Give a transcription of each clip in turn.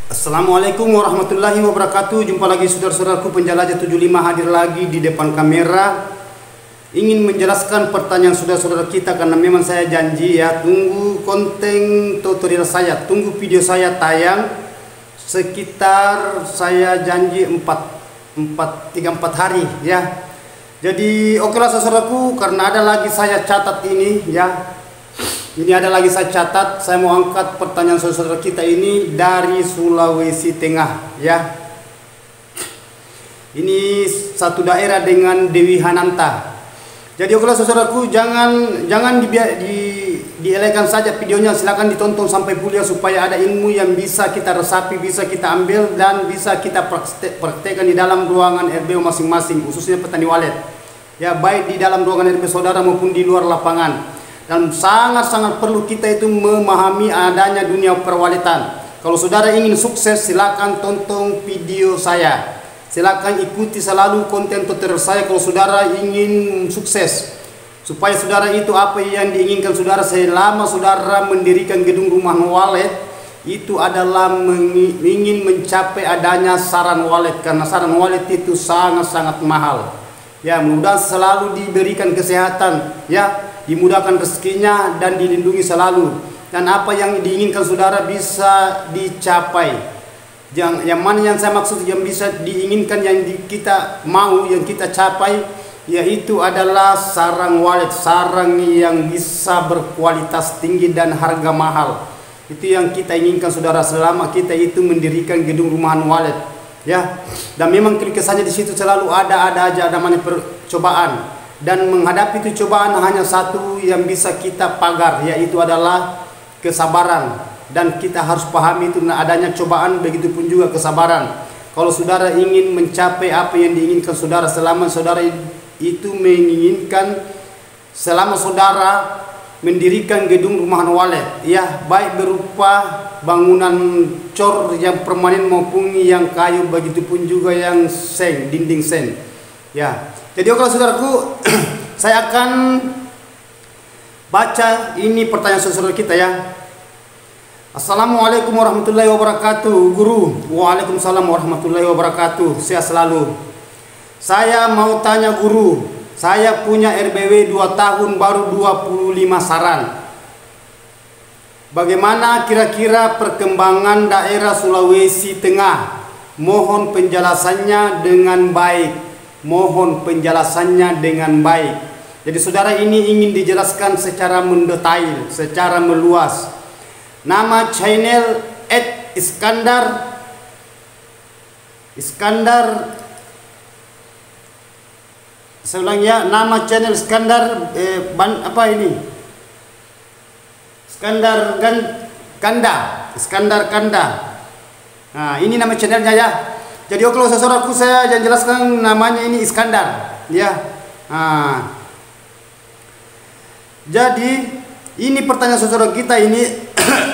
Assalamualaikum warahmatullahi wabarakatuh. Jumpa lagi saudara-saudaraku penjelajah 75 hadir lagi di depan kamera. Ingin menjelaskan pertanyaan saudara-saudara kita karena memang saya janji ya, tunggu konten tutorial saya, tunggu video saya tayang sekitar saya janji 3-4 hari ya. Jadi okelah saudaraku, karena ada lagi saya catat ini ya. Ini ada lagi saya catat, saya mau angkat pertanyaan saudara kita ini dari Sulawesi Tengah ya. Ini satu daerah dengan Dewi Hananta. Jadi okelah saudaraku, jangan dielaikan saja videonya, silakan ditonton sampai kuliah supaya ada ilmu yang bisa kita resapi, bisa kita ambil dan bisa kita praktekkan di dalam ruangan RBO masing-masing, khususnya petani walet. Ya, baik di dalam ruangan RBO saudara maupun di luar lapangan. Dan sangat-sangat perlu kita itu memahami adanya dunia perwaletan. Kalau saudara ingin sukses, silakan tonton video saya. Silakan ikuti selalu konten tutorial saya kalau saudara ingin sukses. Supaya saudara itu apa yang diinginkan saudara selama saudara mendirikan gedung rumah walet, itu adalah ingin mencapai adanya saran walet, karena saran walet itu sangat-sangat mahal. Ya, mudah selalu diberikan kesehatan ya, dimudahkan rezekinya dan dilindungi selalu, dan apa yang diinginkan saudara bisa dicapai. Yang mana yang saya maksud yang bisa diinginkan, yang kita mau, yang kita capai, yaitu adalah sarang walet, sarang yang bisa berkualitas tinggi dan harga mahal. Itu yang kita inginkan saudara selama kita itu mendirikan gedung rumahan walet ya. Dan memang kesannya di situ selalu ada aja namanya percobaan. Dan menghadapi itu cobaan hanya satu yang bisa kita pagar, yaitu adalah kesabaran. Dan kita harus pahami itu adanya cobaan, begitu pun juga kesabaran. Kalau saudara ingin mencapai apa yang diinginkan saudara, selama saudara itu menginginkan, selama saudara mendirikan gedung rumahan walet ya, baik berupa bangunan cor yang permanen maupun yang kayu, begitu pun juga yang seng, dinding seng ya. Jadi kalau saudaraku, saya akan baca ini pertanyaan saudara kita ya. Assalamualaikum warahmatullahi wabarakatuh, Guru. Waalaikumsalam warahmatullahi wabarakatuh. Sehat selalu. Saya mau tanya Guru, saya punya RBW 2 tahun baru 25 saran. Bagaimana kira-kira perkembangan daerah Sulawesi Tengah? Mohon penjelasannya dengan baik. Mohon penjelasannya dengan baik. Jadi saudara ini ingin dijelaskan secara mendetail, secara meluas. Nama channel @Iskandar saya ulang ya, nama channel Iskandar apa ini? Iskandar Kanda. Nah, ini nama channelnya ya. Jadi kalau saudaraku, saya jelaskan namanya ini Iskandar ya. Nah, jadi ini pertanyaan saudara kita ini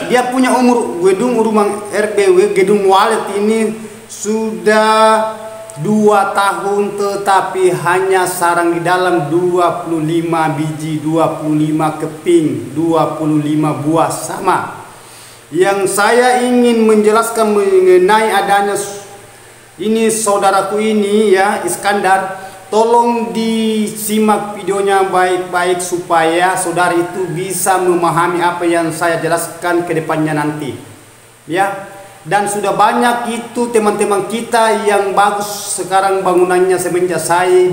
dia punya umur gedung rumah RBW, gedung walet ini sudah 2 tahun, tetapi hanya sarang di dalam 25 biji, 25 keping, 25 buah sama. Yang saya ingin menjelaskan mengenai adanya ini saudaraku ini ya, Iskandar, tolong disimak videonya baik-baik supaya saudara itu bisa memahami apa yang saya jelaskan ke depannya nanti ya. Dan sudah banyak itu teman-teman kita yang bagus sekarang bangunannya semenjak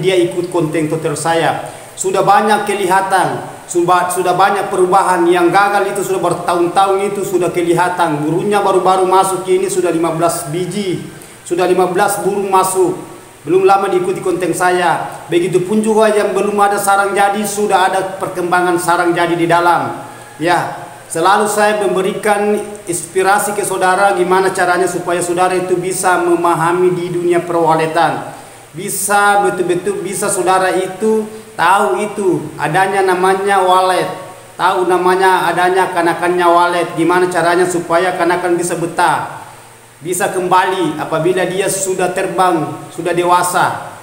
dia ikut konten tutorial saya. Sudah banyak kelihatan, sudah banyak perubahan. Yang gagal itu sudah bertahun-tahun itu sudah kelihatan. Burungnya baru-baru masuk ini sudah 15 biji, sudah 15 burung masuk, belum lama diikuti konten saya. Begitupun juga yang belum ada sarang jadi, sudah ada perkembangan sarang jadi di dalam ya. Selalu saya memberikan inspirasi ke saudara gimana caranya supaya saudara itu bisa memahami di dunia perwaletan, bisa betul-betul bisa saudara itu tahu itu adanya namanya walet, tahu namanya adanya kanakannya walet, gimana caranya supaya kanakan bisa betah, bisa kembali apabila dia sudah terbang, sudah dewasa.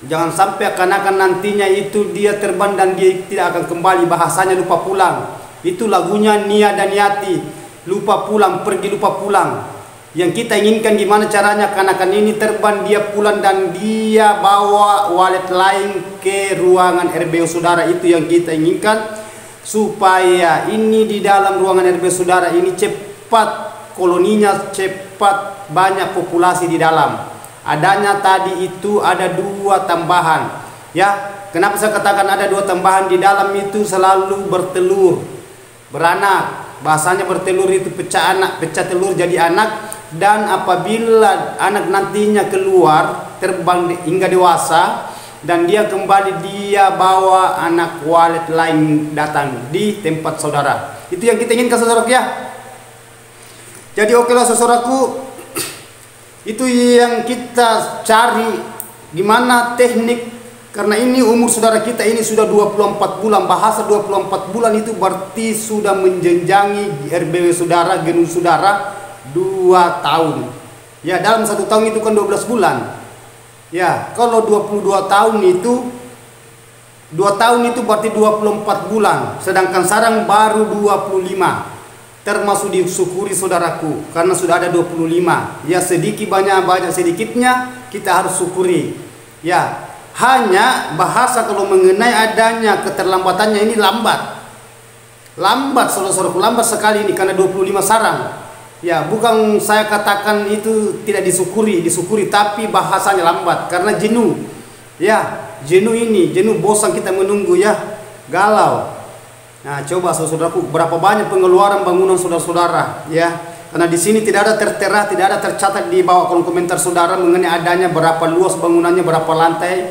Jangan sampai kanakan nantinya itu dia terbang dan dia tidak akan kembali, bahasanya lupa pulang. Itu lagunya Nia dan Yati, lupa pulang, pergi lupa pulang. Yang kita inginkan gimana caranya kanakan ini terbang, dia pulang dan dia bawa walet lain ke ruangan RBO saudara. Itu yang kita inginkan, supaya ini di dalam ruangan RBO saudara ini cepat koloninya, cepat banyak populasi di dalam. Adanya tadi itu ada 2 tambahan ya. Kenapa saya katakan ada 2 tambahan? Di dalam itu selalu bertelur, beranak. Bahasanya bertelur itu pecah anak, pecah telur jadi anak. Dan apabila anak nantinya keluar terbang hingga dewasa dan dia kembali, dia bawa anak walet lain datang di tempat saudara. Itu yang kita inginkan saudaraku ya. Jadi okelah saudaraku, itu yang kita cari gimana teknik, karena ini umur saudara kita ini sudah 24 bulan. Bahasa 24 bulan itu berarti sudah menjenjangi RBW saudara, genus saudara 2 tahun. Ya, dalam 1 tahun itu kan 12 bulan. Ya, kalau 22 tahun itu 2 tahun itu berarti 24 bulan. Sedangkan sarang baru 25. Termasuk disyukuri saudaraku, karena sudah ada 25. Ya, sedikit banyak sedikitnya kita harus syukuri. Ya, hanya bahasa kalau mengenai adanya keterlambatannya ini lambat. Lambat saudara-saudaraku, lambat sekali ini karena 25 sarang. Ya, bukan saya katakan itu tidak disyukuri, tapi bahasanya lambat karena jenuh. Ya, jenuh ini, jenuh bosan kita menunggu ya, galau. Nah, coba saudaraku, berapa banyak pengeluaran bangunan saudara-saudara ya. Karena di sini tidak ada tertera, tidak ada tercatat di bawah kolom komentar saudara mengenai adanya berapa luas bangunannya, berapa lantai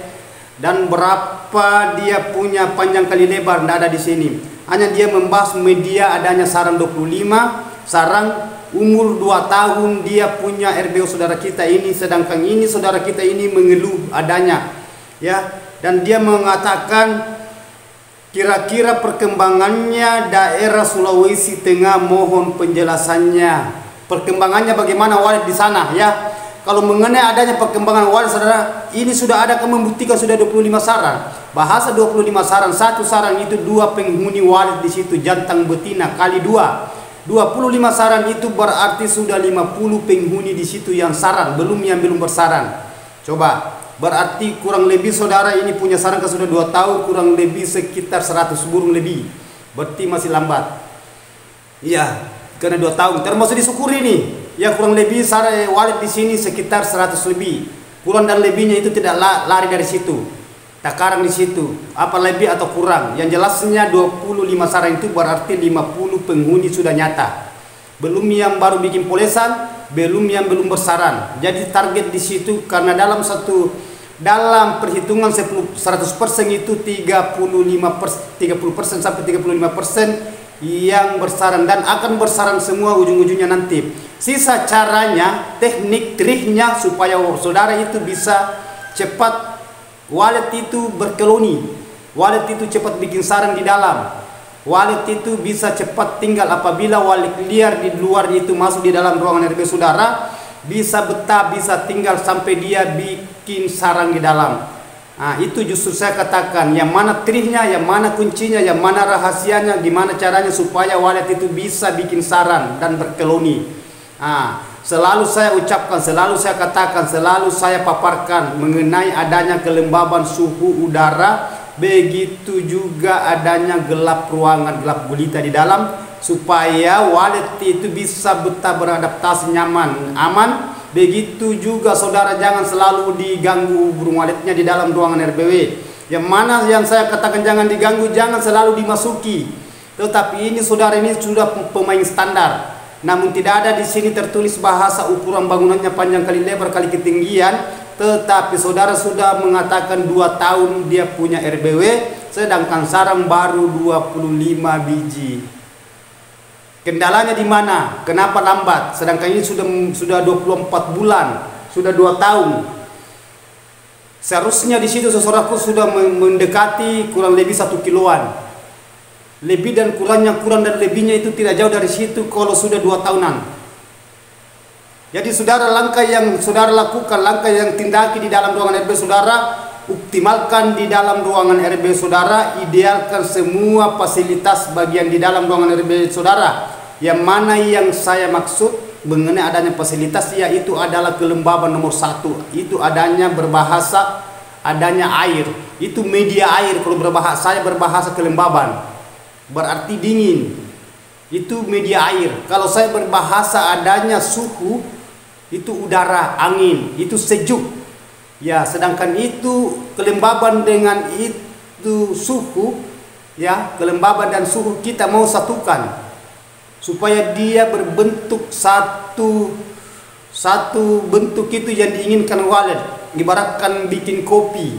dan berapa dia punya panjang kali lebar, tidak ada di sini. Hanya dia membahas media adanya sarang 25, sarang umur 2 tahun dia punya RBO saudara kita ini. Sedangkan ini saudara kita ini mengeluh adanya ya, dan dia mengatakan kira-kira perkembangannya daerah Sulawesi Tengah, mohon penjelasannya. Perkembangannya bagaimana walet di sana ya. Kalau mengenai adanya perkembangan walet saudara, ini sudah ada membuktikan sudah 25 sarang. Bahasa 25 sarang, 1 sarang itu 2 penghuni walet di situ, jantan betina kali 2. 25 sarang itu berarti sudah 50 penghuni di situ yang sarang, belum yang belum bersarang. Coba, berarti kurang lebih saudara ini punya sarang ke sudah 2 tahun, kurang lebih sekitar 100 burung lebih. Berarti masih lambat. Iya, karena 2 tahun termasuk disyukuri nih. Ya, kurang lebih sarang walet di sini sekitar 100 lebih. Kurang dan lebihnya itu tidak lari dari situ. Takarang di situ, apa lebih atau kurang. Yang jelasnya 25 sarang itu berarti 50 penghuni sudah nyata. Belum yang baru bikin polesan, belum yang belum bersarang. Jadi target di situ karena dalam perhitungan 100% itu 30% sampai 35% yang bersarang dan akan bersarang semua ujung-ujungnya nanti. Sisa caranya, teknik triknya supaya saudara itu bisa cepat walet itu berkoloni, walet itu cepat bikin sarang di dalam, walet itu bisa cepat tinggal. Apabila walet liar di luar itu masuk di dalam ruangan RBO saudara, bisa betah, bisa tinggal sampai dia bikin sarang di dalam. Nah, itu justru saya katakan yang mana triknya, yang mana kuncinya, yang mana rahasianya, gimana caranya supaya walet itu bisa bikin sarang dan berkoloni. Nah, selalu saya ucapkan, selalu saya katakan, selalu saya paparkan mengenai adanya kelembaban suhu udara, begitu juga adanya gelap ruangan, gelap gulita di dalam, supaya walet itu bisa betah, beradaptasi, nyaman, aman. Begitu juga saudara jangan selalu diganggu burung waletnya di dalam ruangan RBW. Yang mana yang saya katakan jangan diganggu, jangan selalu dimasuki. Tetapi ini saudara ini sudah pemain standar. Namun tidak ada di sini tertulis bahasa ukuran bangunannya panjang kali lebar kali ketinggian. Tetapi saudara sudah mengatakan 2 tahun dia punya RBW, sedangkan sarang baru 25 biji. Kendalanya di mana? Kenapa lambat? Sedangkan ini sudah 24 bulan, sudah 2 tahun. Seharusnya di situ saudaraku sudah mendekati kurang lebih 1 kiloan. Lebih dan kurangnya, kurang dan lebihnya itu tidak jauh dari situ kalau sudah 2 tahunan. Jadi saudara, langkah yang saudara lakukan, langkah yang tindaki di dalam ruangan RB saudara, optimalkan di dalam ruangan RB saudara, idealkan semua fasilitas bagian di dalam ruangan RB saudara. Yang mana yang saya maksud mengenai adanya fasilitas, yaitu adalah kelembaban nomor 1. Itu adanya berbahasa adanya air. Itu media air. Kalau saya berbahasa kelembaban berarti dingin. Itu media air. Kalau saya berbahasa adanya suhu, itu udara, angin, itu sejuk. Ya, sedangkan itu kelembaban dengan itu suhu, ya, kelembaban dan suhu kita mau satukan supaya dia berbentuk satu bentuk itu yang diinginkan Walid. Ibaratkan bikin kopi,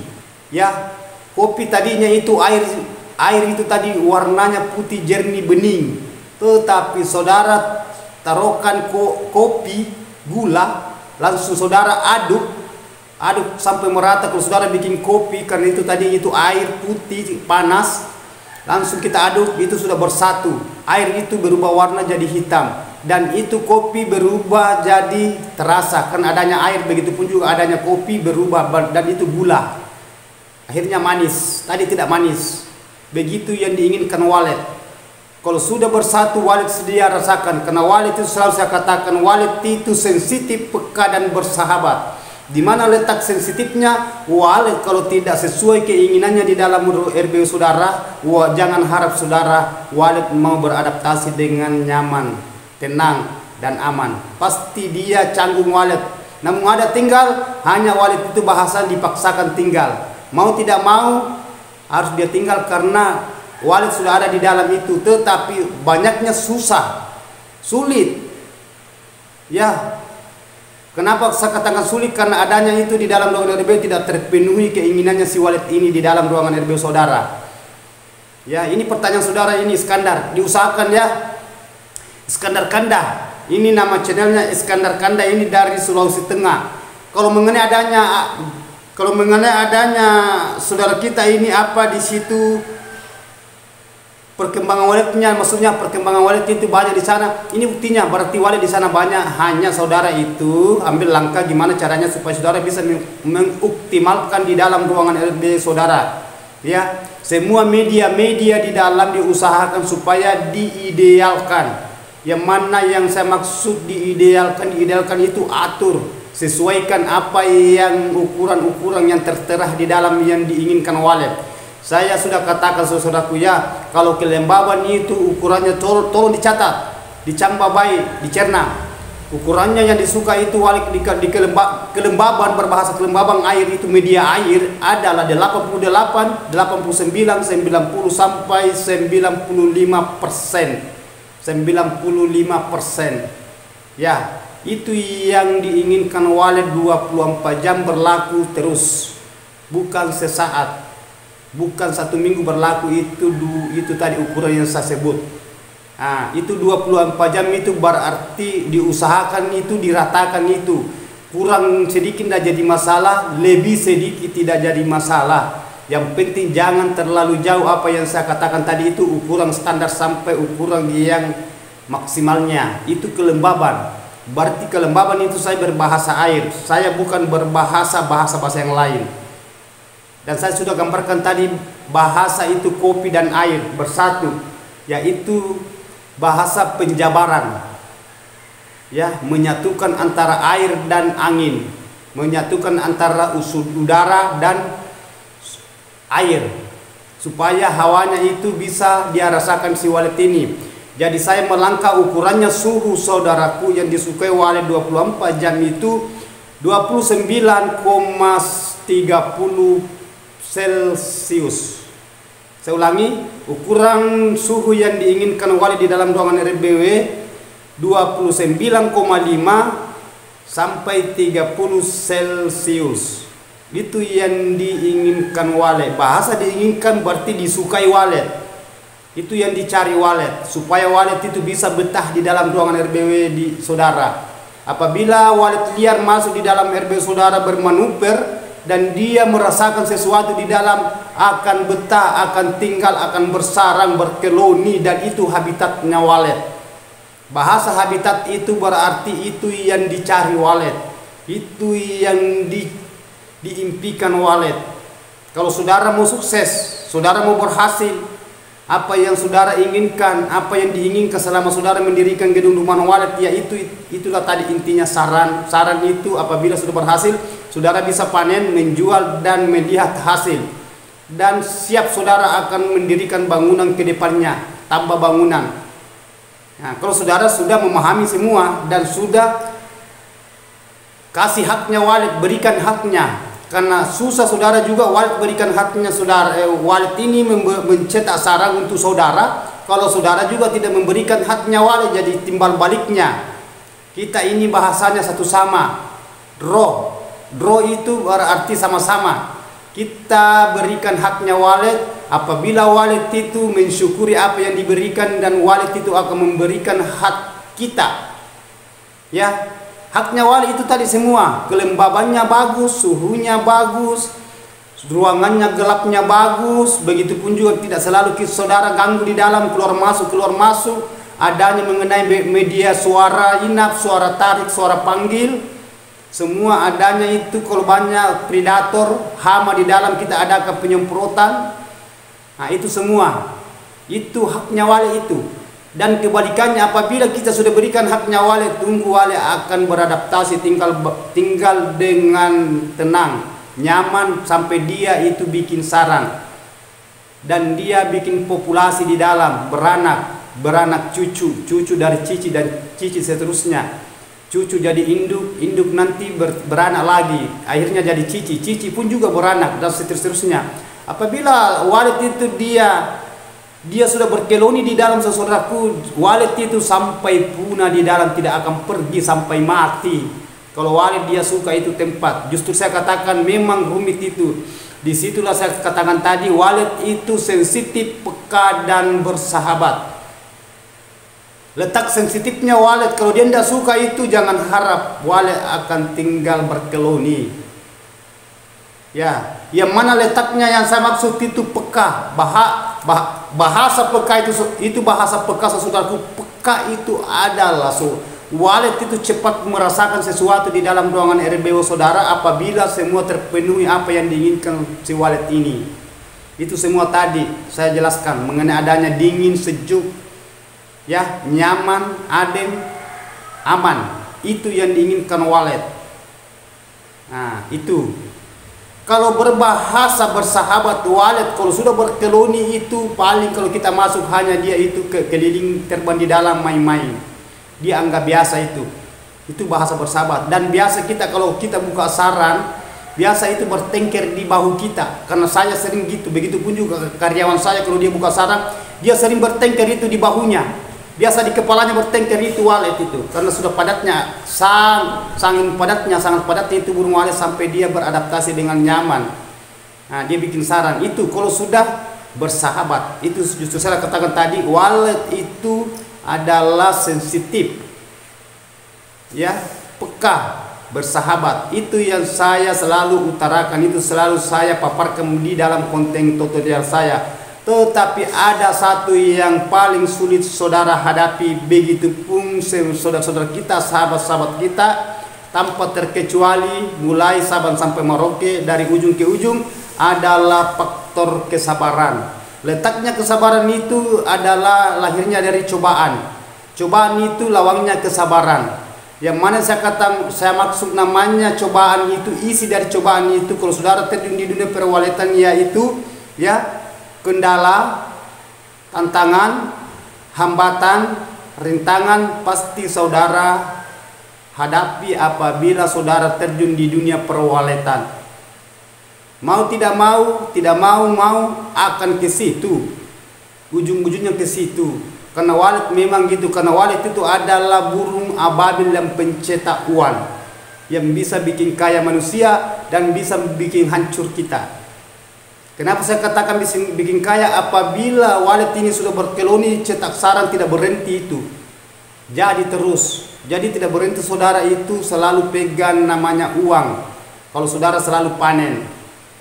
ya, kopi tadinya itu air itu tadi warnanya putih jernih bening, tetapi saudara taruhkan kopi gula, langsung saudara aduk sampai merata. Kalau saudara bikin kopi, karena itu tadi itu air putih panas, langsung kita aduk, itu sudah bersatu. Air itu berubah warna jadi hitam, dan itu kopi berubah jadi terasa kan adanya air. Begitupun juga adanya kopi berubah dan itu gula, akhirnya manis. Tadi tidak manis. Begitu yang diinginkan Walid. Kalau sudah bersatu, Walid sedia rasakan. Karena Walid itu selalu saya katakan, Walid itu sensitif, peka dan bersahabat. Di mana letak sensitifnya? Walid kalau tidak sesuai keinginannya di dalam RBW saudara, jangan harap saudara Walid mau beradaptasi dengan nyaman, tenang dan aman. Pasti dia canggung Walid. Namun ada tinggal, hanya Walid itu bahasa dipaksakan tinggal. Mau tidak mau harus dia tinggal karena Walid sudah ada di dalam itu. Tetapi banyaknya susah, sulit. Ya, kenapa saya katakan sulit? Karena adanya itu di dalam ruangan RBW tidak terpenuhi keinginannya si Walid ini di dalam ruangan RBW saudara. Ya, ini pertanyaan saudara ini Iskandar, diusahakan ya. Iskandar Kanda, ini nama channelnya Iskandar Kanda, ini dari Sulawesi Tengah. Kalau mengenai adanya saudara kita ini apa di situ perkembangan Walidnya, maksudnya perkembangan Walid itu banyak di sana. Ini buktinya, berarti Walid di sana banyak. Hanya saudara itu ambil langkah gimana caranya supaya saudara bisa mengoptimalkan di dalam ruangan RBW saudara. Ya, semua media di dalam diusahakan supaya diidealkan. Yang mana yang saya maksud diidealkan itu atur, sesuaikan apa yang ukuran-ukuran yang tertera di dalam yang diinginkan Walid. Saya sudah katakan saudaraku ya, kalau kelembaban itu ukurannya tolong dicatat, dicamba baik, dicerna. Ukurannya yang disuka itu Walid di kelembaban, berbahasa kelembaban air itu media air adalah 88, 89, 90 sampai 95%. 95%. Ya, itu yang diinginkan Walid 24 jam berlaku terus. Bukan sesaat. Bukan 1 minggu berlaku, itu tadi ukuran yang saya sebut. Nah, itu 24 jam itu berarti diusahakan itu, diratakan itu. Kurang sedikit tidak jadi masalah, lebih sedikit tidak jadi masalah. Yang penting jangan terlalu jauh apa yang saya katakan tadi itu ukuran standar sampai ukuran yang maksimalnya. Itu kelembaban. Berarti kelembaban itu saya berbahasa air. Saya bukan berbahasa yang lain. Dan saya sudah gambarkan tadi bahasa itu kopi dan air bersatu, yaitu bahasa penjabaran. Ya, menyatukan antara air dan angin, menyatukan antara udara dan air, supaya hawanya itu bisa dia rasakan si Walid ini. Jadi saya melangkah ukurannya suhu saudaraku yang disukai Walid 24 jam itu 29,30 Celsius. Saya ulangi, ukuran suhu yang diinginkan Walid di dalam ruangan RBW 29,5 sampai 30 Celsius. Itu yang diinginkan Walid. Bahasa diinginkan berarti disukai Walid. Itu yang dicari Walid, supaya Walid itu bisa betah di dalam ruangan RBW di saudara. Apabila Walid liar masuk di dalam RBW saudara bermanuver dan dia merasakan sesuatu di dalam, akan betah, akan tinggal, akan bersarang, berkeloni, dan itu habitatnya Walid. Bahasa habitat itu berarti itu yang dicari Walid, itu yang diimpikan Walid. Kalau saudara mau sukses, saudara mau berhasil, Apa yang saudara inginkan, apa yang diinginkan selama saudara mendirikan gedung rumah walet, ya itulah tadi intinya saran. Saran itu apabila sudah berhasil, saudara bisa panen, menjual dan melihat hasil. Dan siap saudara akan mendirikan bangunan ke depannya, tambah bangunan. Nah, kalau saudara sudah memahami semua dan sudah kasih haknya walet, berikan haknya. Karena susah saudara juga walet berikan haknya saudara. Walet ini mencetak sarang untuk saudara. Kalau saudara juga tidak memberikan haknya walet, jadi timbal baliknya. Kita ini bahasanya satu sama. Draw itu berarti sama-sama. Kita berikan haknya walet. Apabila walet itu mensyukuri apa yang diberikan, dan walet itu akan memberikan hak kita. Ya. Haknya walet itu tadi semua, kelembabannya bagus, suhunya bagus, ruangannya gelapnya bagus, begitupun juga tidak selalu saudara ganggu di dalam, keluar masuk, adanya mengenai media suara inap, suara tarik, suara panggil, semua adanya itu. Kalau banyak predator, hama di dalam, kita adakan penyemprotan. Nah, itu semua, itu haknya walet itu. Dan kebalikannya, apabila kita sudah berikan haknya walet, tunggu walet akan beradaptasi, tinggal dengan tenang, nyaman, sampai dia itu bikin sarang. Dan dia bikin populasi di dalam, beranak cucu dari cici, dan cici seterusnya. Cucu jadi induk nanti beranak lagi, akhirnya jadi cici pun juga beranak, dan seterusnya. Apabila walet itu dia sudah berkeloni di dalam, saudaraku, walet itu sampai punah di dalam, tidak akan pergi sampai mati. Kalau walet dia suka itu tempat. Justru saya katakan memang rumit itu. Disitulah saya katakan tadi, walet itu sensitif, peka, dan bersahabat. Letak sensitifnya walet, kalau dia tidak suka itu, jangan harap walet akan tinggal berkeloni. Ya, yang mana letaknya yang saya maksud itu peka. Bahasa peka itu bahasa peka, saudaraku. Peka itu adalah walet itu cepat merasakan sesuatu di dalam ruangan RBO saudara apabila semua terpenuhi apa yang diinginkan si walet ini. Itu semua tadi saya jelaskan mengenai adanya dingin, sejuk, ya, nyaman, adem, aman. Itu yang diinginkan walet. Nah, itu. Kalau berbahasa bersahabat, walet kalau sudah berkeloni itu paling kalau kita masuk hanya dia itu keliling terbang di dalam main-main. Dia anggap biasa itu. Itu bahasa bersahabat. Dan biasa kita kalau kita buka sarang, biasa itu bertengker di bahu kita. Karena saya sering gitu. Begitupun juga karyawan saya kalau dia buka sarang, dia sering bertengker itu di bahunya. Biasa di kepalanya bertengker itu walet itu, karena sudah padatnya, sangat padatnya itu burung walet sampai dia beradaptasi dengan nyaman. Nah, dia bikin sarang itu kalau sudah bersahabat. Itu justru saya katakan tadi, walet itu adalah sensitif, ya, peka, bersahabat. Itu yang saya selalu utarakan, itu selalu saya paparkan di dalam konten tutorial saya. Tetapi ada satu yang paling sulit saudara hadapi, begitupun saudara-saudara kita, sahabat-sahabat kita, tanpa terkecuali mulai Sabang sampai Merauke, dari ujung ke ujung, adalah faktor kesabaran. Letaknya kesabaran itu adalah lahirnya dari cobaan. Cobaan itu lawangnya kesabaran. Yang mana saya maksud namanya cobaan itu, isi dari cobaan itu, kalau saudara terjun di dunia perwaletan, yaitu, ya, kendala, tantangan, hambatan, rintangan pasti saudara hadapi apabila saudara terjun di dunia perwaletan. Mau tidak mau akan ke situ. Ujung-ujungnya ke situ. Karena walet memang gitu, karena walet itu adalah burung ababil yang pencetak uang, yang bisa bikin kaya manusia dan bisa bikin hancur kita. Kenapa saya katakan bikin kaya? Apabila walet ini sudah berkeloni, cetak sarang tidak berhenti itu. Jadi terus. Jadi tidak berhenti saudara itu selalu pegang namanya uang. Kalau saudara selalu panen.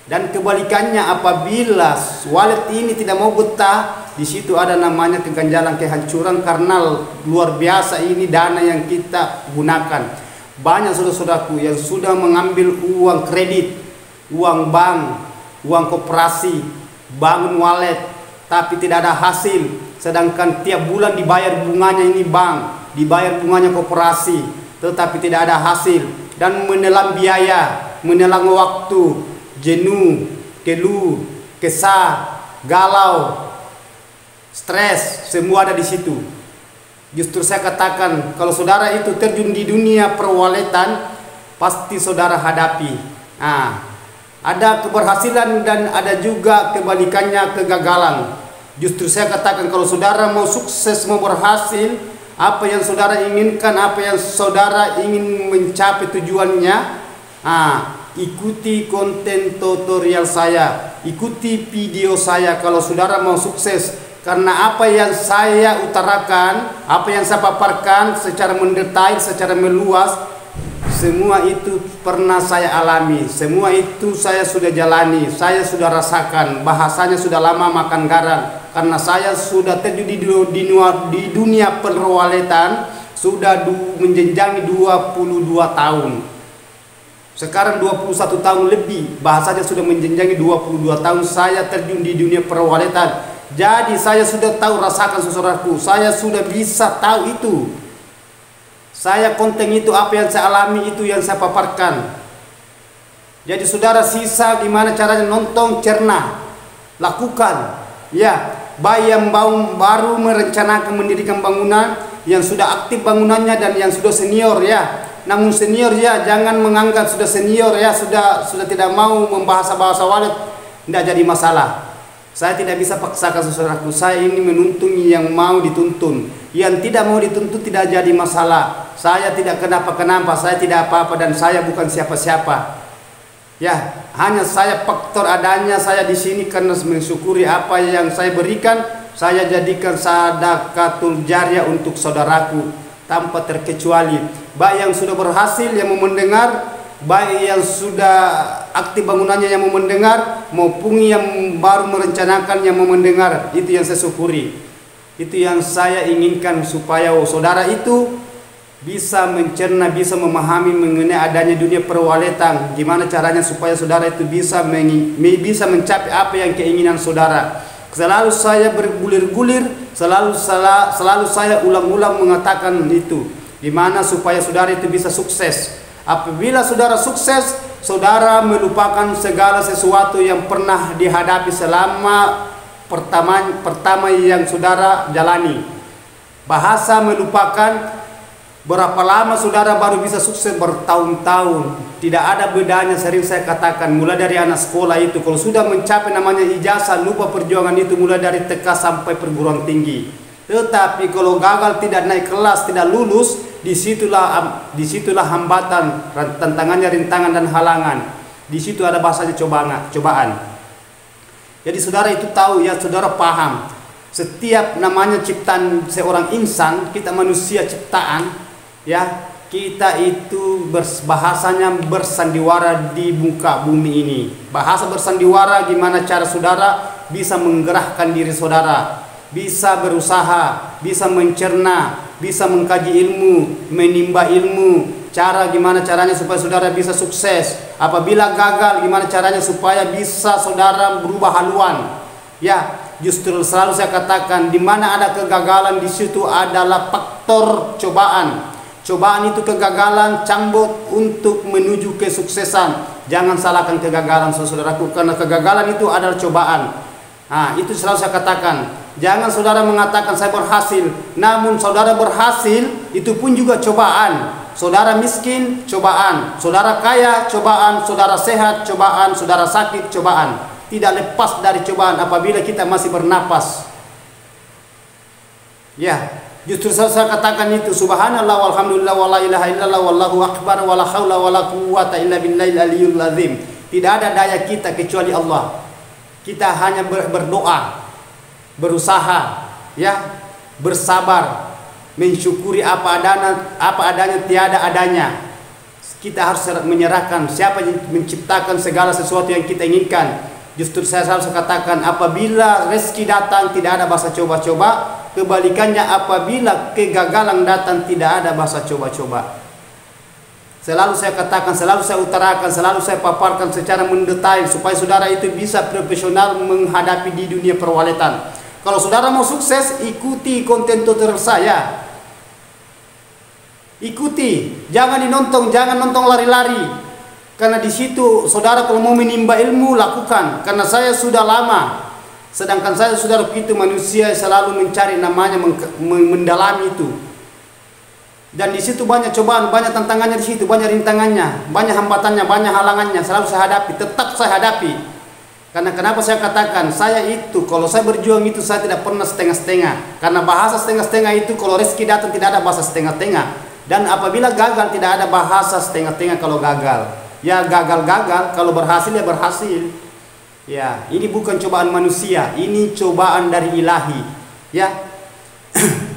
Dan kebalikannya apabila walet ini tidak mau betah, di situ ada namanya keganjalan, kehancuran, karena luar biasa ini dana yang kita gunakan. Banyak saudara-saudaraku yang sudah mengambil uang kredit, uang bank, uang koperasi, bangun walet, tapi tidak ada hasil. Sedangkan tiap bulan dibayar bunganya ini bank, dibayar bunganya koperasi, tetapi tidak ada hasil. Dan menelan biaya, menelan waktu, jenuh, keluh, kesah, galau, stres, semua ada di situ. Justru saya katakan, kalau saudara itu terjun di dunia perwaletan, pasti saudara hadapi. Ada keberhasilan dan ada juga kebalikannya, kegagalan. Justru saya katakan, kalau saudara mau sukses, mau berhasil, apa yang saudara inginkan, apa yang saudara ingin mencapai tujuannya, ikuti konten tutorial saya, ikuti video saya kalau saudara mau sukses. Karena apa yang saya utarakan, apa yang saya paparkan secara mendetail, secara meluas, semua itu pernah saya alami, semua itu saya sudah jalani, saya sudah rasakan. Bahasanya sudah lama makan garam, karena saya sudah terjun di dunia perwaletan, sudah menjenjangi 22 tahun. Sekarang 21 tahun lebih, bahasanya sudah menjenjangi 22 tahun saya terjun di dunia perwaletan. Jadi saya sudah tahu, rasakan saudaraku, saya sudah bisa tahu itu. Saya konten itu, apa yang saya alami itu yang saya paparkan. Jadi saudara sisa gimana caranya nonton, cerna, lakukan. Ya, bayi yang baru merencanakan mendirikan bangunan, yang sudah aktif bangunannya dan yang sudah senior ya. Namun senior ya, jangan menganggap sudah senior ya, sudah tidak mau membahas bahasa walet, tidak jadi masalah. Saya tidak bisa paksakan saudaraku, saya ini menuntun yang mau dituntun. Yang tidak mau dituntun tidak jadi masalah. Saya tidak kenapa-kenapa, saya tidak apa-apa dan saya bukan siapa-siapa. Ya, hanya saya faktor adanya saya di sini karena mensyukuri apa yang saya berikan, saya jadikan sedekatul jariyah untuk saudaraku tanpa terkecuali. Baik yang sudah berhasil yang mau mendengar, baik yang sudah aktif bangunannya yang mau mendengar, maupun yang baru merencanakan yang mau mendengar, itu yang saya syukuri. Itu yang saya inginkan supaya saudara itu bisa mencerna, bisa memahami mengenai adanya dunia perwaletan. Gimana caranya supaya saudara itu bisa mencapai apa yang keinginan saudara. Selalu saya bergulir-gulir, selalu saya ulang-ulang mengatakan itu. Gimana supaya saudara itu bisa sukses. Apabila saudara sukses, saudara melupakan segala sesuatu yang pernah dihadapi selama pertama yang saudara jalani. Bahasa melupakan, berapa lama saudara baru bisa sukses, bertahun-tahun. Tidak ada bedanya, sering saya katakan, mulai dari anak sekolah itu, kalau sudah mencapai namanya ijazah, lupa perjuangan itu mulai dari TK sampai perguruan tinggi. Tetapi kalau gagal, tidak naik kelas, tidak lulus, disitulah hambatan, tantangannya, rintangan dan halangan. Di situ ada bahasanya cobaan. Jadi saudara itu tahu ya, saudara paham. Setiap namanya ciptaan seorang insan, kita manusia ciptaan, ya, kita itu bahasanya bersandiwara di muka bumi ini. Bahasa bersandiwara, gimana cara saudara bisa menggerakkan diri saudara, bisa berusaha, bisa mencerna, bisa mengkaji ilmu, menimba ilmu, gimana caranya supaya saudara bisa sukses. Apabila gagal, gimana caranya supaya bisa saudara berubah haluan. Ya, justru selalu saya katakan, di mana ada kegagalan, di situ adalah faktor cobaan. Cobaan itu kegagalan cambuk untuk menuju kesuksesan. Jangan salahkan kegagalan saudaraku, karena kegagalan itu adalah cobaan. Itu selalu saya katakan. Jangan saudara mengatakan saya berhasil, namun saudara berhasil itu pun juga cobaan. Saudara miskin, cobaan. Saudara kaya, cobaan. Saudara sehat, cobaan. Saudara sakit, cobaan. Tidak lepas dari cobaan apabila kita masih bernapas. Ya, justru saya katakan itu, subhanallah walhamdulillah wala ilaha illallah wallahu akbar wala haula wala quwwata illa billahil aliyul azim. Tidak ada daya kita kecuali Allah. Kita hanya berdoa, berusaha, ya, bersabar, mensyukuri apa adanya, tiada adanya. Kita harus menyerahkan siapa yang menciptakan segala sesuatu yang kita inginkan. Justru saya selalu katakan, apabila rezeki datang tidak ada bahasa coba-coba, kebalikannya apabila kegagalan datang tidak ada bahasa coba-coba. Selalu saya katakan, selalu saya utarakan, selalu saya paparkan secara mendetail supaya saudara itu bisa profesional menghadapi di dunia perwaletan. Kalau saudara mau sukses, ikuti konten tutorial saya. Ikuti, jangan dinonton, jangan nonton lari-lari. Karena di situ saudara kalau mau menimba ilmu, lakukan. Karena saya sudah lama. Sedangkan saya saudara itu manusia selalu mencari namanya, mendalami itu. Dan di situ banyak cobaan, banyak tantangannya di situ, banyak rintangannya, banyak hambatannya, banyak halangannya. Selalu saya hadapi, tetap saya hadapi. Karena kenapa saya katakan, saya itu kalau saya berjuang itu saya tidak pernah setengah-setengah. Karena bahasa setengah-setengah itu kalau rezeki datang tidak ada bahasa setengah-setengah. Dan apabila gagal tidak ada bahasa setengah-setengah kalau gagal. Ya gagal-gagal, kalau berhasil ya berhasil. Ya, ini bukan cobaan manusia, ini cobaan dari ilahi. Ya.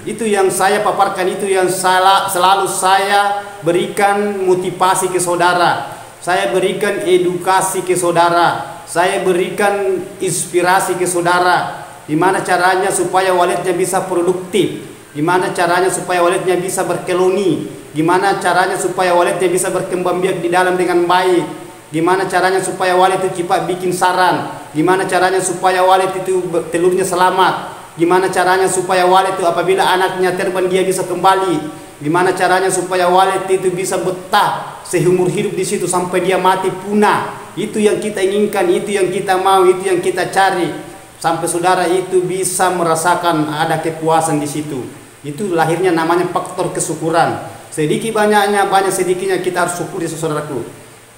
Itu yang saya paparkan, itu yang selalu saya berikan motivasi ke saudara. Saya berikan edukasi ke saudara. Saya berikan inspirasi ke saudara. Gimana caranya supaya walletnya bisa produktif. Gimana caranya supaya walletnya bisa berkeloni. Gimana caranya supaya walletnya bisa berkembang biak di dalam dengan baik. Gimana caranya supaya wallet itu cepat bikin sarang. Gimana caranya supaya wallet itu telurnya selamat. Gimana caranya supaya wallet itu apabila anaknya terbang dia bisa kembali. Gimana caranya supaya wallet itu bisa betah seumur hidup di situ sampai dia mati punah. Itu yang kita inginkan, itu yang kita mau, itu yang kita cari. Sampai saudara itu bisa merasakan ada kepuasan di situ. Itu lahirnya namanya faktor kesyukuran. Sedikit banyaknya, banyak sedikitnya kita harus syukuri saudaraku.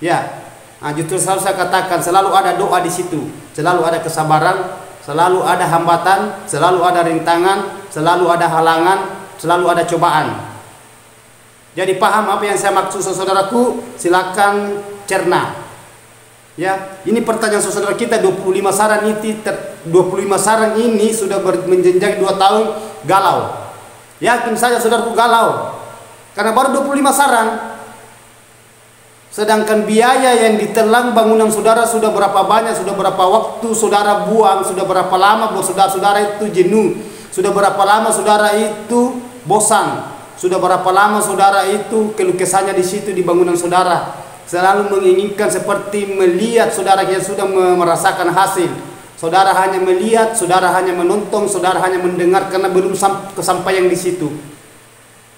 Ya, nah, justru selalu saya katakan selalu ada doa di situ, selalu ada kesabaran, selalu ada hambatan, selalu ada rintangan, selalu ada halangan, selalu ada cobaan. Jadi paham apa yang saya maksud saudaraku? Silakan cerna. Ya, ini pertanyaan saudara kita 25 saran ini 25 saran ini sudah menjenjang 2 tahun galau. Yakin saja saudaraku galau. Karena baru 25 saran. Sedangkan biaya yang ditelan bangunan saudara sudah berapa banyak, sudah berapa waktu saudara buang, sudah berapa lama saudara itu jenuh, sudah berapa lama saudara itu bosan, sudah berapa lama saudara itu keluh kesahnya di situ di bangunan saudara. Selalu menginginkan seperti melihat saudara yang sudah merasakan hasil. Saudara hanya melihat, saudara hanya menonton, saudara hanya mendengar karena belum kesampaian di situ.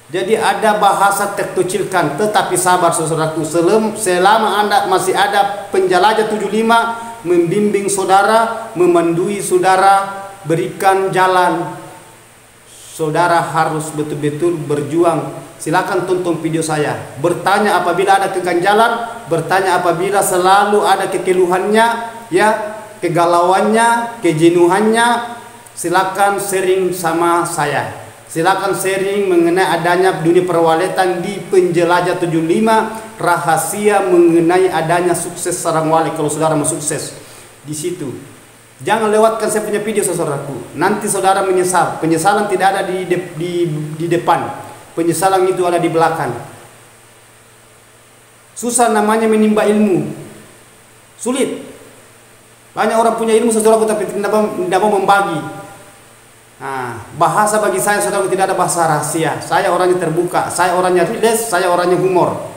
Jadi ada bahasa terkecilkan, tetapi sabar saudaraku. Selama Anda masih ada penjelajah 75 membimbing saudara, memandui saudara, berikan jalan. Saudara harus betul-betul berjuang. Silakan tonton video saya. Bertanya apabila ada keganjalan, bertanya apabila selalu ada kekeluhannya, ya, kegalauannya, kejenuhannya. Silakan sharing sama saya. Silakan sharing mengenai adanya dunia perwaletan di Penjelajah 75, rahasia mengenai adanya sukses sarang wali kalau saudara mau sukses di situ. Jangan lewatkan saya punya video saudaraku. Nanti saudara menyesal. Penyesalan tidak ada di depan. Penyesalan itu ada di belakang. Susah namanya menimba ilmu. Sulit. Banyak orang punya ilmu saudaraku tapi tidak mau membagi. Nah, bahasa bagi saya saudaraku tidak ada bahasa rahasia. Saya orangnya terbuka. Saya orangnya rilis. Saya orangnya humor.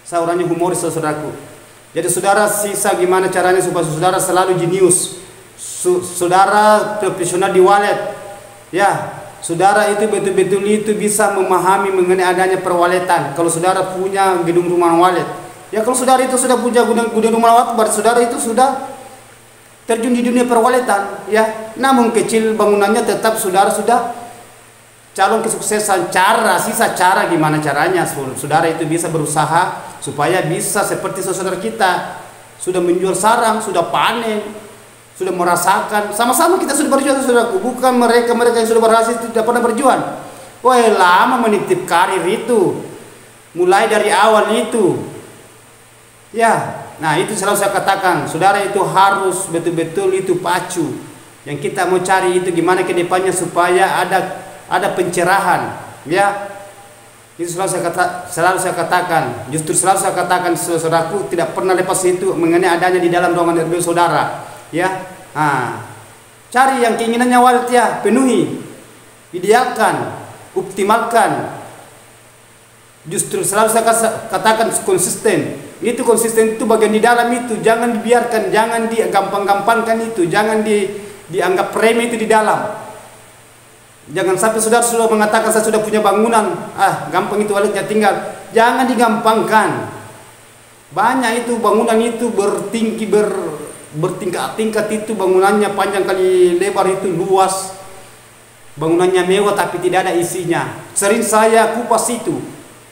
Saya orangnya humoris saudaraku. Jadi saudara sisa gimana caranya supaya saudara selalu jenius. Saudara profesional di wallet. Ya. Saudara itu betul-betul itu bisa memahami mengenai adanya perwaletan. Kalau saudara punya gedung rumah wallet, ya kalau saudara itu sudah punya gedung rumah wallet, berarti saudara itu sudah terjun di dunia perwaletan, ya. Namun kecil bangunannya tetap saudara sudah calon kesuksesan. Sisa cara gimana caranya saudara itu bisa berusaha supaya bisa seperti saudara kita sudah menjual sarang, sudah panen. Sudah merasakan, sama-sama kita sudah berjuang saudaraku. Bukan mereka yang sudah berhasil tidak pernah berjuang. Wah, lama menitip karir itu, mulai dari awal itu. Ya, nah itu selalu saya katakan, saudara itu harus betul-betul itu pacu. Yang kita mau cari itu gimana ke depannya supaya ada pencerahan. Ya, itu selalu saya katakan. Justru selalu saya katakan saudaraku tidak pernah lepas itu mengenai adanya di dalam ruangan RB saudara. Ya, cari yang keinginannya wallet ya, penuhi, idealkan, optimalkan. Justru selalu saya katakan konsisten. Itu konsisten itu bagian di dalam itu, jangan dibiarkan, jangan digampang-gampangkan itu, jangan dianggap remeh itu di dalam. Jangan sampai saudara sudah mengatakan saya sudah punya bangunan, gampang itu waletnya tinggal. Jangan digampangkan. Banyak itu bangunan itu bertingkat-tingkat itu bangunannya, panjang kali lebar itu, luas. Bangunannya mewah tapi tidak ada isinya. Sering saya kupas itu.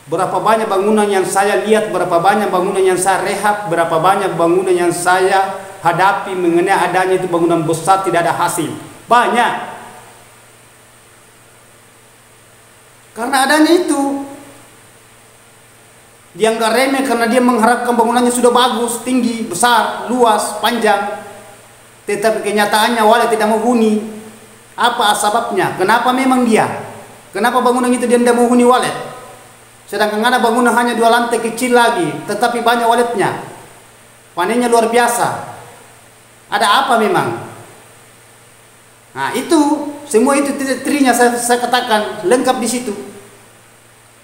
Berapa banyak bangunan yang saya lihat, berapa banyak bangunan yang saya rehab, berapa banyak bangunan yang saya hadapi mengenai adanya itu bangunan besar tidak ada hasil. Banyak. Karena adanya itu dianggap remeh karena dia mengharapkan bangunannya sudah bagus, tinggi, besar, luas, panjang. Tetapi kenyataannya walet tidak menghuni. Apa sebabnya? Kenapa memang dia? Kenapa bangunan itu dia tidak menghuni walet? Sedangkan ada bangunan hanya 2 lantai kecil lagi, tetapi banyak waletnya. Panennya luar biasa. Ada apa memang? Nah itu, semua itu trinya saya katakan lengkap di situ.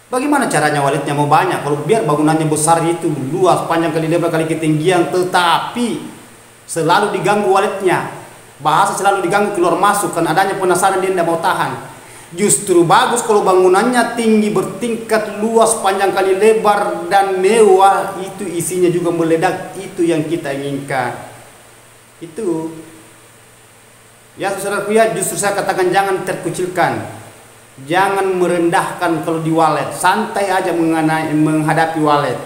Bagaimana caranya waletnya mau banyak? Kalau biar bangunannya besar itu, luas, panjang kali lebar kali ketinggian, tetapi selalu diganggu waletnya. Bahasa selalu diganggu keluar masuk, karena adanya penasaran dia tidak mau tahan. Justru bagus kalau bangunannya tinggi, bertingkat, luas, panjang kali lebar, dan mewah. Itu isinya juga meledak, itu yang kita inginkan. Itu. Ya saudaraku ya, justru saya katakan jangan terkucilkan, jangan merendahkan kalau di walet, santai aja menghadapi walet.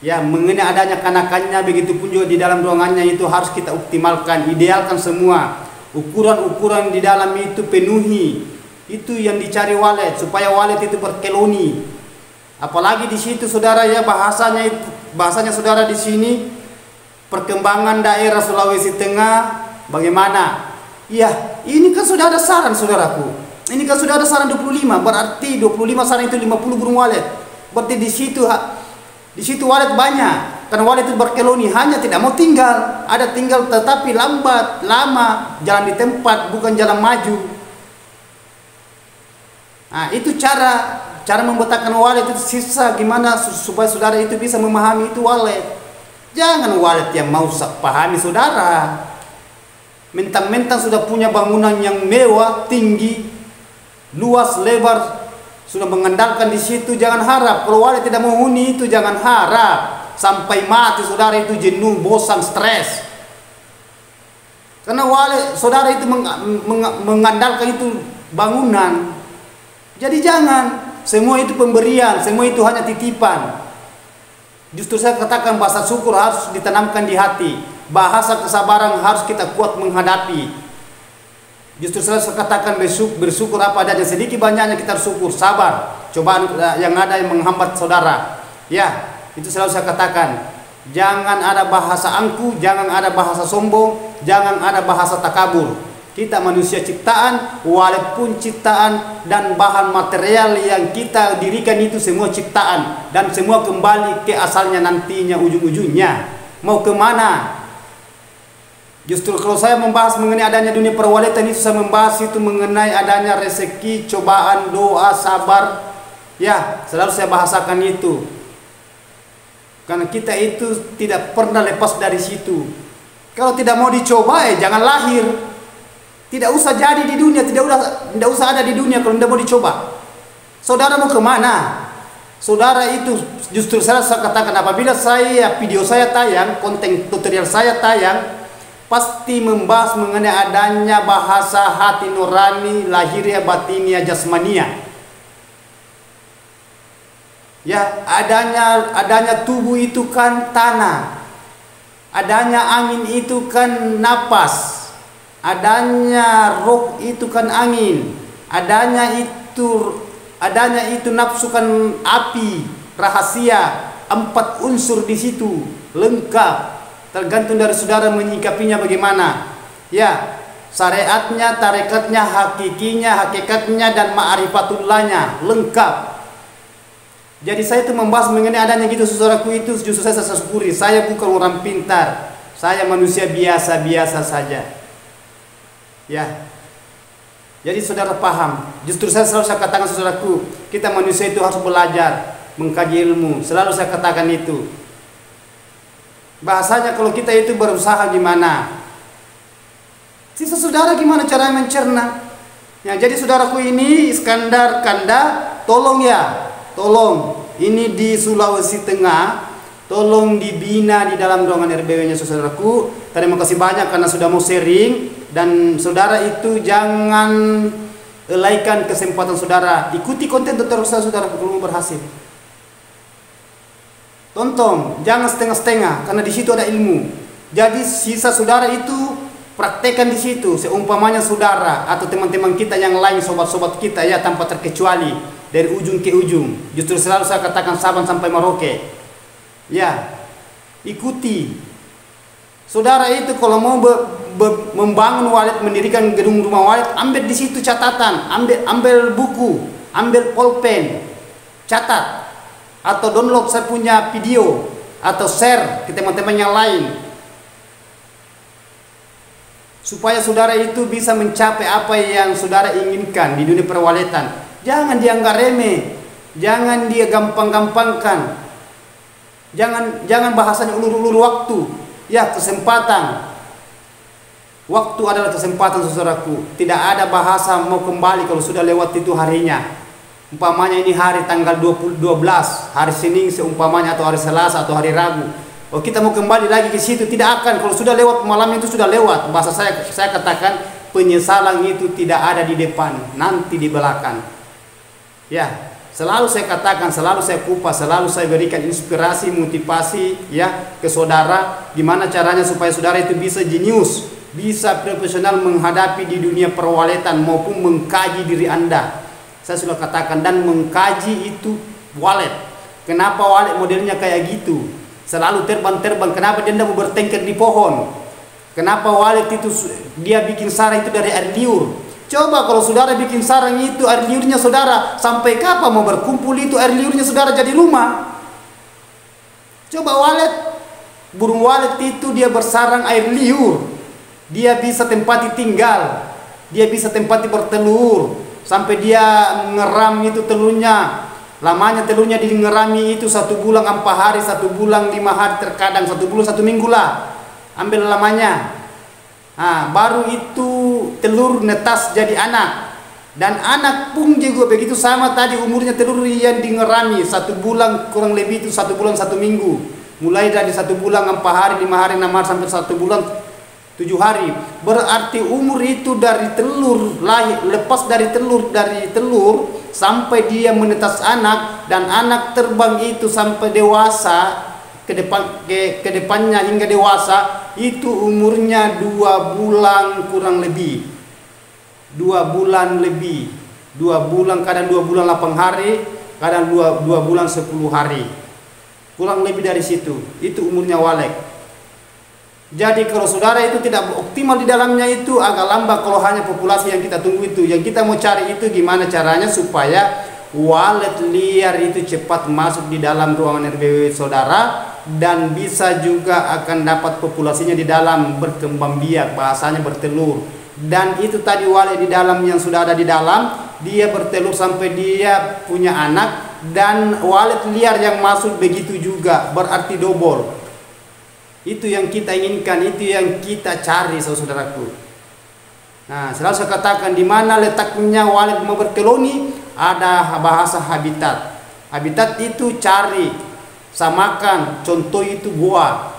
Ya mengenai adanya kanakannya, begitu pun juga di dalam ruangannya itu harus kita optimalkan, idealkan semua. Ukuran-ukuran di dalam itu penuhi, itu yang dicari walet supaya walet itu berkeloni. Apalagi di situ saudara ya bahasanya saudara di sini perkembangan daerah Sulawesi Tengah bagaimana? Ya, ini kan sudah ada saran saudaraku. Ini kan sudah ada saran 25, berarti 25 saran itu 50 burung walet. Berarti di situ walet banyak. Karena walet itu berkeloni, hanya tidak mau tinggal. Ada tinggal tetapi lambat, lama, jalan di tempat bukan jalan maju. Nah, itu cara membetakan walet itu sisa gimana supaya saudara itu bisa memahami itu walet. Jangan walet yang mau pahami saudara. Mentang-mentang sudah punya bangunan yang mewah, tinggi, luas, lebar, sudah mengandalkan di situ, jangan harap. Kalau walet tidak menghuni itu jangan harap sampai mati saudara itu jenuh, bosan, stres. Karena walet saudara itu mengandalkan itu bangunan. Jadi jangan, semua itu pemberian, semua itu hanya titipan. Justru saya katakan bahasa syukur harus ditanamkan di hati. Bahasa kesabaran harus kita kuat menghadapi. Justru saya katakan bersyukur apa adanya, sedikit banyaknya kita syukur, sabar. Cobaan yang ada yang menghambat saudara. Ya, itu selalu saya katakan. Jangan ada bahasa angku, jangan ada bahasa sombong, jangan ada bahasa takabur. Kita manusia ciptaan, walaupun ciptaan dan bahan material yang kita dirikan itu semua ciptaan. Dan semua kembali ke asalnya nantinya ujung-ujungnya. Mau kemana? Justru kalau saya membahas mengenai adanya dunia perwaletan itu, saya membahas itu mengenai adanya rezeki, cobaan, doa, sabar. Ya, selalu saya bahasakan itu. Karena kita itu tidak pernah lepas dari situ. Kalau tidak mau dicoba, jangan lahir. Tidak usah jadi di dunia, tidak usah ada di dunia kalau tidak mau dicoba. Saudara mau kemana? Saudara itu justru saya katakan apabila video saya tayang, konten tutorial saya tayang, pasti membahas mengenai adanya bahasa hati nurani, lahiriah, batinia, jasmania. Ya, adanya tubuh itu kan tanah. Adanya angin itu kan napas. Adanya roh itu kan angin. Adanya itu nafsu kan api, rahasia, 4 unsur di situ, lengkap. Tergantung dari saudara menyikapinya bagaimana. Ya, syariatnya, tarekatnya, hakikatnya dan ma'rifatullahnya lengkap. Jadi saya itu membahas mengenai adanya gitu saudaraku itu, justru saya syukuri. Saya bukan orang pintar, saya manusia biasa-biasa saja. Ya. Jadi saudara paham. Justru saya selalu katakan saudaraku, kita manusia itu harus belajar, mengkaji ilmu. Selalu saya katakan itu. Bahasanya kalau kita itu berusaha gimana? Sisa saudara gimana cara mencerna? Ya, jadi saudaraku ini Iskandar Kanda, tolong ya, tolong ini di Sulawesi Tengah, tolong dibina di dalam ruangan RBW-nya saudaraku. Terima kasih banyak karena sudah mau sharing, dan saudara itu jangan elaikan kesempatan saudara, ikuti konten tutorial saudara kalau mau berhasil. Tonton, jangan setengah-setengah karena di situ ada ilmu. Jadi sisa saudara itu praktekkan di situ, seumpamanya saudara atau teman-teman kita yang lain, sobat-sobat kita ya, tanpa terkecuali dari ujung ke ujung. Justru selalu saya katakan Sabang sampai Merauke. Ya, ikuti. Saudara itu kalau mau membangun wallet, mendirikan gedung rumah wallet, ambil di situ catatan, ambil buku, ambil pulpen, catat atau download saya punya video atau share ke teman-teman yang lain. Supaya saudara itu bisa mencapai apa yang saudara inginkan di dunia perwaletan. Jangan dianggap remeh, jangan dia gampang-gampangkan, jangan bahasanya ulur-ulur waktu. Ya, kesempatan. Waktu adalah kesempatan saudaraku. Tidak ada bahasa mau kembali kalau sudah lewat itu harinya. Umpamanya ini hari tanggal 12, hari Senin seumpamanya, atau hari Selasa atau hari Rabu. Oh, kita mau kembali lagi ke situ, tidak akan. Kalau sudah lewat malam itu sudah lewat. Bahasa saya katakan penyesalan itu tidak ada di depan, nanti di belakang. Ya, selalu saya katakan, selalu saya kupas, selalu saya berikan inspirasi, motivasi ya ke saudara, gimana caranya supaya saudara itu bisa jenius, bisa profesional menghadapi di dunia perwaletan maupun mengkaji diri Anda. Saya sudah katakan, dan mengkaji itu wallet. Kenapa wallet modelnya kayak gitu? Selalu terbang-terbang. Kenapa dia tidak mau bertengkar di pohon? Kenapa wallet itu dia bikin sarang itu dari air liur? Coba kalau saudara bikin sarang itu air liurnya saudara, sampai kapan mau berkumpul itu air liurnya saudara jadi rumah? Coba wallet, burung wallet itu dia bersarang air liur, dia bisa tempati tinggal, dia bisa tempati bertelur, sampai dia ngeram itu telurnya. Lamanya telurnya dingerami itu 1 bulan 4 hari, 1 bulan 5 hari, terkadang 1 bulan 1 minggu lah. Ambil lamanya. Nah, baru itu telur netas jadi anak. Dan anak pun juga begitu sama tadi umurnya telur yang dingerami 1 bulan kurang lebih itu 1 bulan 1 minggu. Mulai dari 1 bulan 4 hari, 5 hari, 6 hari sampai 1 bulan 7 hari. Berarti umur itu dari telur lahir, lepas dari telur sampai dia menetas anak, dan anak terbang itu sampai dewasa ke depannya hingga dewasa itu umurnya 2 bulan kurang lebih. 2 bulan lebih. 2 bulan, kadang 2 bulan 8 hari, kadang 2 bulan 10 hari. Kurang lebih dari situ. Itu umurnya walek. Jadi kalau saudara itu tidak optimal di dalamnya itu agak lambat kalau hanya populasi yang kita tunggu itu. Yang kita mau cari itu gimana caranya supaya wallet liar itu cepat masuk di dalam ruangan RBW saudara, dan bisa juga akan dapat populasinya di dalam berkembang biak, bahasanya bertelur. Dan itu tadi wallet di dalam yang sudah ada di dalam, dia bertelur sampai dia punya anak, dan wallet liar yang masuk begitu juga, berarti double. Itu yang kita inginkan, itu yang kita cari saudaraku. Nah, selalu saya katakan di mana letaknya wallet mau berkoloni, ada bahasa habitat. Habitat itu cari, samakan, contoh itu gua.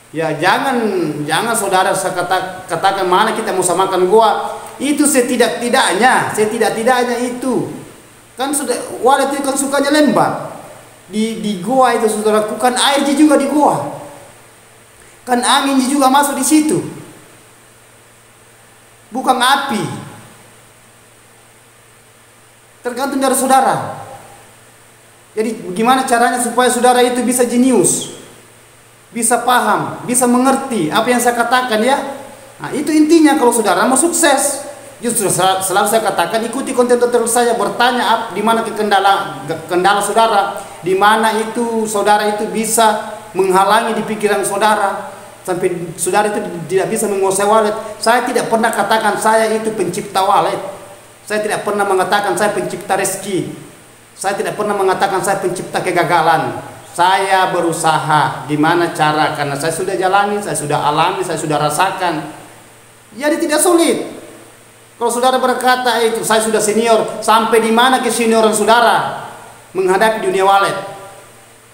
Ya, jangan saudara saya katakan mana kita mau samakan gua. Itu setidak-tidaknya itu. Kan sudah wallet itu kan sukanya lembab. Di gua itu saudaraku, kan air juga di gua. Kan angin juga masuk di situ, bukan api. Tergantung dari saudara. Jadi bagaimana caranya supaya saudara itu bisa jenius, bisa paham, bisa mengerti apa yang saya katakan ya. Nah, itu intinya kalau saudara mau sukses. Justru selalu saya katakan ikuti konten tutorial saya, bertanya di mana kendala saudara, di mana itu saudara itu bisa menghalangi di pikiran saudara sampai saudara itu tidak bisa menguasai wallet. Saya tidak pernah katakan saya itu pencipta wallet. Saya tidak pernah mengatakan saya pencipta rezeki. Saya tidak pernah mengatakan saya pencipta kegagalan. Saya berusaha gimana cara, karena saya sudah jalani, saya sudah alami, saya sudah rasakan. Jadi tidak sulit. Kalau saudara berkata itu saya sudah senior, sampai di mana kesenioran saudara menghadapi dunia walet?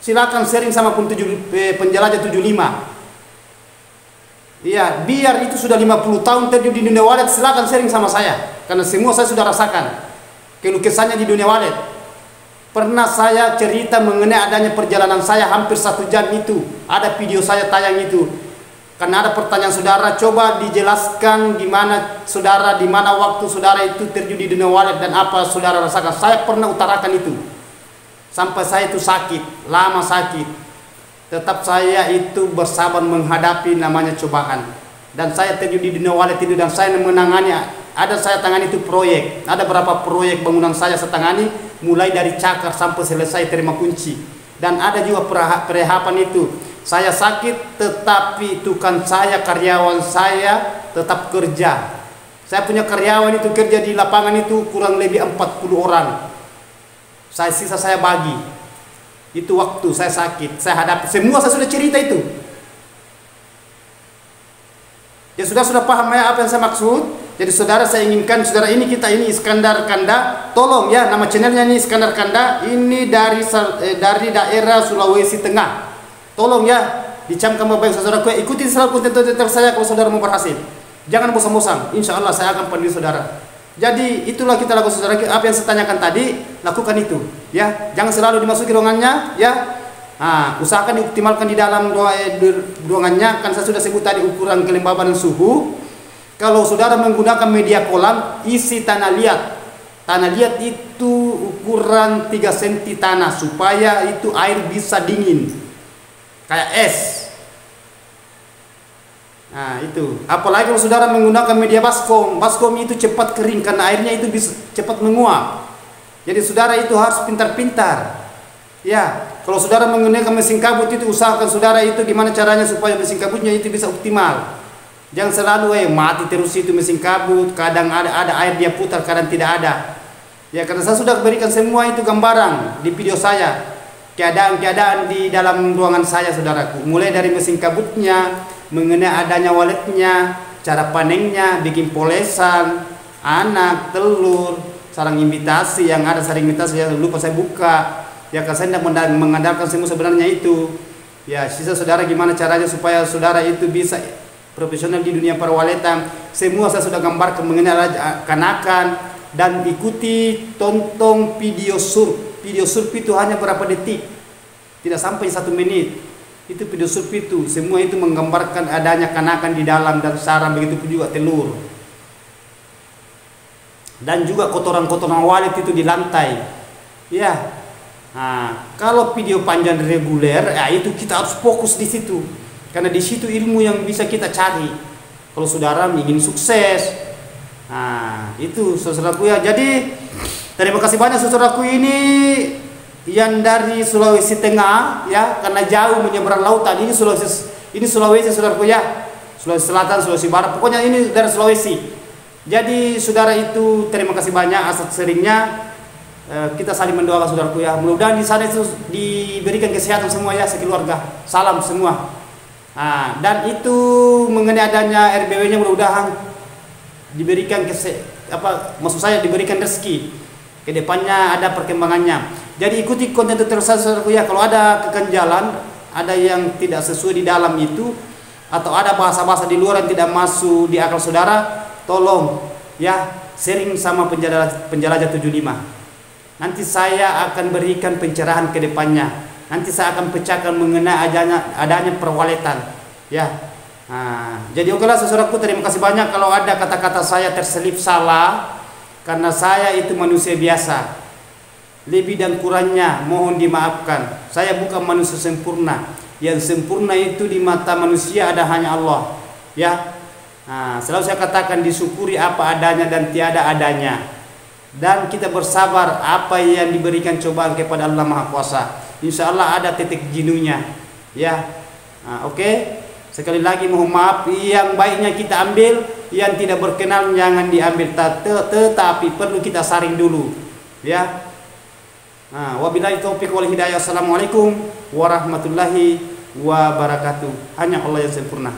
Silakan sharing sama penjelajah 75. Iya, biar itu sudah 50 tahun terjun di dunia walet, silakan sharing sama saya. Karena semua saya sudah rasakan keluh kesahnya di dunia walet. Pernah saya cerita mengenai adanya perjalanan saya hampir 1 jam itu. Ada video saya tayang itu. Karena ada pertanyaan saudara, coba dijelaskan di mana saudara, di mana waktu saudara itu terjun di dunia walet dan apa saudara rasakan. Saya pernah utarakan itu. Sampai saya itu sakit, lama sakit. Tetap saya itu bersabar menghadapi namanya cobaan. Dan saya terjun di dunia walet itu dan saya menangani, saya tangani itu proyek. Ada berapa proyek bangunan saya tangani, mulai dari cakar sampai selesai terima kunci. Dan ada juga perehapan itu. Saya sakit tetapi tukang saya, karyawan saya tetap kerja. Saya punya karyawan itu kerja di lapangan itu kurang lebih 40 orang. Sisa saya bagi. Itu waktu saya sakit, saya hadapi semua, saya sudah cerita itu. Ya sudah paham ya apa yang saya maksud. Jadi saudara, saya inginkan saudara ini, kita ini Iskandar Kanda, tolong ya, nama channelnya ini Iskandar Kanda, ini dari daerah Sulawesi Tengah. Tolong ya, dicamkan baik saudara, ikuti selalu konten-konten saya kalau saudara mau berhasil. Jangan bosan-bosan, insya Allah saya akan panggil saudara. Jadi itulah kita lakukan saudara, apa yang saya tanyakan tadi, lakukan itu ya. Jangan selalu dimasuki ruangannya ya. Usahakan dioptimalkan di dalam ruangannya. Kan saya sudah sebut tadi ukuran kelembaban dan suhu. Kalau saudara menggunakan media kolam, isi tanah liat. Tanah liat itu ukuran 3 cm tanah supaya itu air bisa dingin kayak es. Nah itu, apalagi kalau saudara menggunakan media baskom itu cepat kering karena airnya itu bisa cepat menguap. Jadi saudara itu harus pintar-pintar. Ya, kalau saudara menggunakan mesin kabut itu usahakan saudara itu gimana caranya supaya mesin kabutnya itu bisa optimal. Jangan selalu mati terus itu mesin kabut, kadang ada air dia putar, kadang tidak ada. Ya karena saya sudah berikan semua itu gambaran di video saya. Keadaan-keadaan di dalam ruangan saya saudaraku, mulai dari mesin kabutnya, mengenai adanya waletnya, cara panennya, bikin polesan, anak, telur, sarang imitasi yang ada sarang imitasi yang lupa saya buka. Ya kan saya tidak mengandalkan semua sebenarnya itu. Ya sisa saudara gimana caranya supaya saudara itu bisa profesional di dunia perwaletan. Semua saya sudah gambarkan mengenai kanakan dan ikuti tonton video surf. Video surf itu hanya berapa detik, tidak sampai 1 menit. Itu video surf itu semua itu menggambarkan adanya kanakan di dalam dan sarang, begitu pun juga telur dan juga kotoran-kotoran walet itu di lantai ya. Kalau video panjang reguler itu kita harus fokus di situ karena di situ ilmu yang bisa kita cari kalau saudara ingin sukses. Itu saudaraku ya. Jadi terima kasih banyak saudaraku ini yang dari Sulawesi Tengah ya, karena jauh menyeberang lautan. Ini Sulawesi saudaraku ya, Sulawesi Selatan, Sulawesi Barat, pokoknya ini dari Sulawesi. Jadi saudara itu terima kasih banyak atas seringnya. Kita saling mendoakan saudaraku ya, mudah-mudahan di sana itu diberikan kesehatan semua ya, sekeluarga. Salam semua. Dan itu mengenai adanya RBW nya mudah-mudahan diberikan maksud saya diberikan rezeki ke depannya, ada perkembangannya. Jadi ikuti konten terus saudaraku ya. Kalau ada keganjalan, ada yang tidak sesuai di dalam itu, atau ada bahasa-bahasa di luar yang tidak masuk di akal saudara, tolong ya sharing sama penjelajah 75. Nanti saya akan berikan pencerahan ke depannya. Nanti saya akan pecahkan mengenai adanya perwaletan ya. Jadi okelah saudaraku, terima kasih banyak kalau ada kata-kata saya terselip salah, karena saya itu manusia biasa. Lebih dan kurangnya mohon dimaafkan. Saya bukan manusia sempurna. Yang sempurna itu di mata manusia ada hanya Allah ya. Selalu saya katakan disyukuri apa adanya dan tiada adanya, dan kita bersabar apa yang diberikan cobaan kepada Allah Maha Kuasa. Insya Allah ada titik jenuhnya ya. Oke. Sekali lagi mohon maaf, yang baiknya kita ambil, yang tidak berkenan jangan diambil, tetapi perlu kita saring dulu ya. Wabillahi taufiq wal hidayah. Assalamualaikum warahmatullahi wabarakatuh. Hanya Allah yang sempurna.